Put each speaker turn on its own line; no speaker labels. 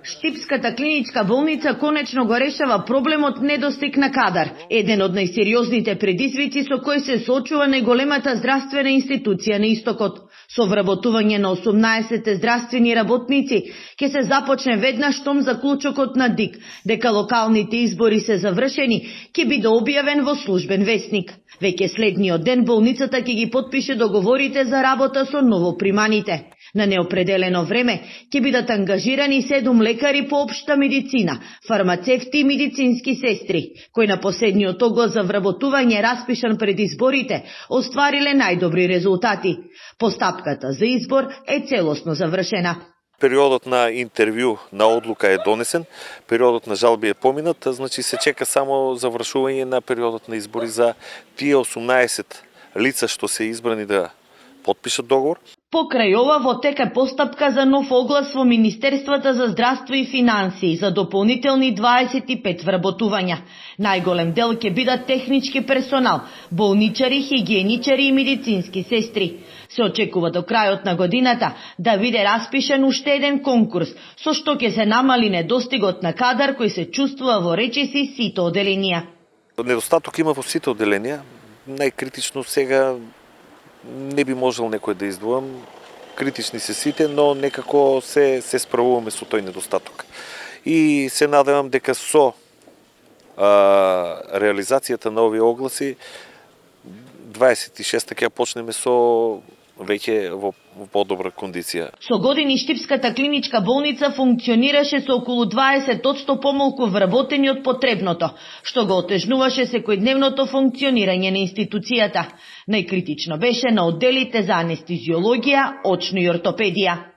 Штипската клиничка болница конечно го решава проблемот недостиг на кадар, еден од најсериозните предизвици со кои се соочува најголемата здравствена институција на истокот. Со вработување на 18 здравствени работници ќе се започне веднаш штом заклучокот на ДИК, дека локалните избори се завршени, ќе биде објавен во службен весник. Веќе следниот ден болницата ќе ги потпише договорите за работа со новоприманите. На неопределено време ќе бидат ангажирани 7 лекари по општа медицина, фармацевти и медицински сестри, кои на последниот оглас за вработување распишан пред изборите оствариле најдобри резултати. Постапката за избор е целосно завршена.
Периодот на интервју на одлука е донесен, периодот на жалби е поминат, значи се чека само завршување на периодот на избори за тие 18 лица што се избрани да потпишат договор.
Покрај ова во тек е постапка за нов оглас во Министерствата за здравство и финансии за дополнителни 25 вработувања. Најголем дел ќе бидат технички персонал, болничари, хигиеничари и медицински сестри. Се очекува до крајот на годината да биде распишен уште еден конкурс, со што ќе се намали недостигот на кадар кој се чувствува во речиси сите оделенија.
Недостаток има во сите оделенија. Најкритично сега не би можел некој да издвоам. Критични се сите, но некако се справуваме со тој недостаток. И се надевам дека со реализацијата на овие огласи 26-та ќе почнеме со веќе во подобра кондиција.
Со години Штипската клиничка болница функционираше со околу 20% помалку вработени од потребното, што го отежнуваше секојдневното функционирање на институцијата. Најкритично беше на одделите за анестезиологија, очно и ортопедија.